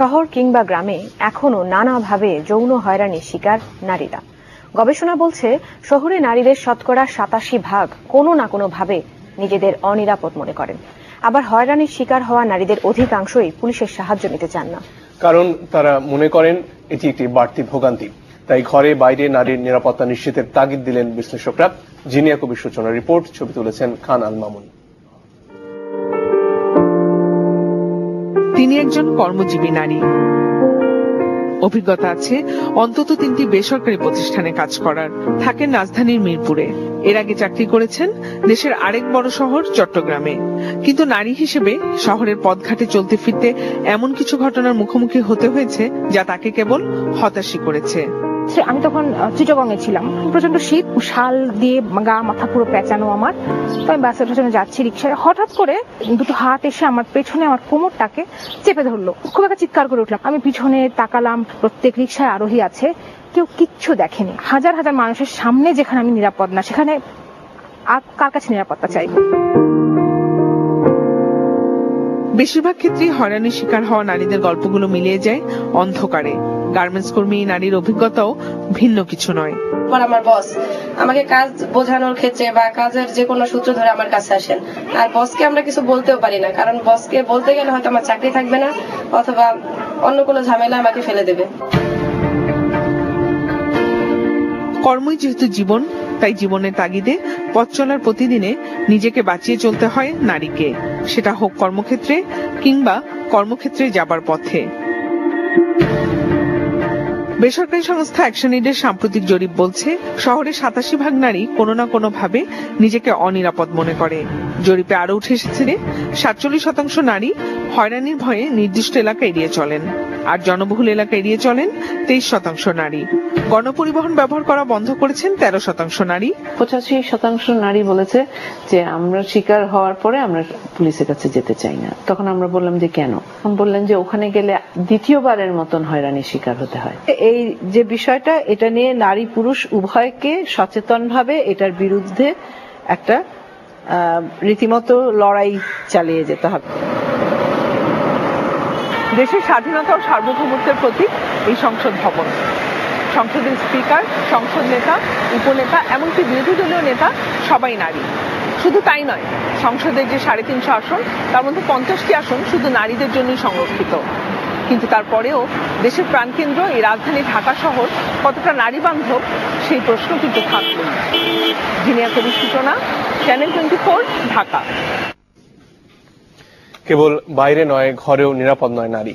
শহর কিংবা গ্রামে এখনো নানাভাবে যৌন হয়রানির শিকার নারীরা। গবেষণা বলছে শহরে নারীদের শতকরা ৮৭% কোনো না কোনো ভাবে নিজেদের অনিরাপদ মনে করেন। আবার হয়রানির শিকার হওয়া নারীদের অধিকাংশই পুলিশের সাহায্য নিতে চান না, কারণ তারা মনে করেন এটি একটি বাড়তি ভোগান্তি। তাই ঘরে বাইরে নারীর নিরাপত্তা নিশ্চিতের তাগিদ দিলেন বিশ্লেষকরা। জিনিয়া কবির সূচনা রিপোর্ট, ছবি তুলেছেন খান আল মামুন। তিনি একজন কর্মজীবী নারী, অভিজ্ঞতা আছে অন্তত ৩টি বেসরকারি প্রতিষ্ঠানে কাজ করার। থাকেন রাজধানীর মিরপুরে। এর আগে চাকরি করেছেন দেশের আরেক বড় শহর চট্টগ্রামে। কিন্তু নারী হিসেবে শহরের পথঘাটে চলতে ফিরতে এমন কিছু ঘটনার মুখোমুখি হতে হয়েছে যা তাকে কেবল হতাশই করেছে। আমি তখন চিটাগংয়ে ছিলাম, প্রচন্ড শীত, শাল দিয়ে গা মাথা পুরো পেঁচানো আমার। তো আমি বাসের পেছনে যাচ্ছি রিক্সায়, হঠাৎ করে দুটো হাত এসে আমার পেছনে আমার কোমরটাকে চেপে ধরলো। খুব একটা চিৎকার করে উঠলাম। আমি পিছনে তাকালাম, প্রত্যেক রিক্সায় আরোহী আছে, কেউ কিচ্ছু দেখেনি। হাজার হাজার মানুষের সামনে যেখানে আমি নিরাপদ না, সেখানে কার কাছে নিরাপত্তা চাইব? বেশিরভাগ ক্ষেত্রেই হয়রানির শিকার হওয়া নারীদের গল্পগুলো মিলিয়ে যায় অন্ধকারে। গার্মেন্টস কর্মী নারীর অভিজ্ঞতাও ভিন্ন কিছু নয়। আমার বস আমাকে কাজ বোঝানোর ক্ষেত্রে বা কাজের যে কোনো সূত্র ধরে আমার কাছে আসেন, আর বসকে আমরা কিছু বলতেও পারি না, কারণ বসকে বলতে গেলে হয়তো আমার চাকরি থাকবে না, অথবা অন্য কোনো ঝামেলা আমাকে ফেলে দেবে। কর্মই যেহেতু জীবন, তাই জীবনের তাগিদে পথ চলার প্রতিদিনে নিজেকে বাঁচিয়ে চলতে হয় নারীকে, সেটা হোক কর্মক্ষেত্রে কিংবা কর্মক্ষেত্রে যাবার পথে। বেসরকারি সংস্থা অ্যাকশন এইডের সাম্প্রতিক জরিপ বলছে শহরে ৮৭% নারী কোনো না কোনো ভাবে নিজেকে অনিরাপদ মনে করে। জরিপে আরো উঠে এসেছে ৪৭% নারী হয়রানির ভয়ে নির্দিষ্ট এলাকা এড়িয়ে চলেন, আর জনবহুল এলাকা এড়িয়ে চলেন 23% নারী। গণপরিবহন ব্যবহার করা বন্ধ করেছেন 13% নারী। 85% নারী বলেছে যে আমরা শিকার হওয়ার পরে আমরা পুলিশের কাছে যেতে চাই না। তখন আমরা বললাম যে কেন? বললেন যে ওখানে গেলে দ্বিতীয়বারের মতন হয়রানির শিকার হতে হয়। এই যে বিষয়টা, এটা নিয়ে নারী পুরুষ উভয়কে সচেতনভাবে এটার বিরুদ্ধে একটা রীতিমতো লড়াই চালিয়ে যেতে হবে। দেশের স্বাধীনতা ও সার্বভৌমত্বের প্রতীক এই সংসদ ভবন। সংসদের স্পিকার, সংসদ নেতা, উপনেতা, এমনকি বিরোধী দলীয় নেতা সবাই নারী। শুধু তাই নয়, সংসদের যে ৩৫০ আসন, তার মধ্যে 50টি আসন শুধু নারীদের জন্যই সংরক্ষিত। কিন্তু তারপরেও দেশের প্রাণকেন্দ্র এই রাজধানী ঢাকা শহর কতটা নারী বান্ধব, সেই প্রশ্ন কিন্তু থাকবেই। জিনিয়া কবির সূচনা, চ্যানেল 24, ঢাকা। কেবল বাইরে নয়, ঘরেও নিরাপদ নয় নারী।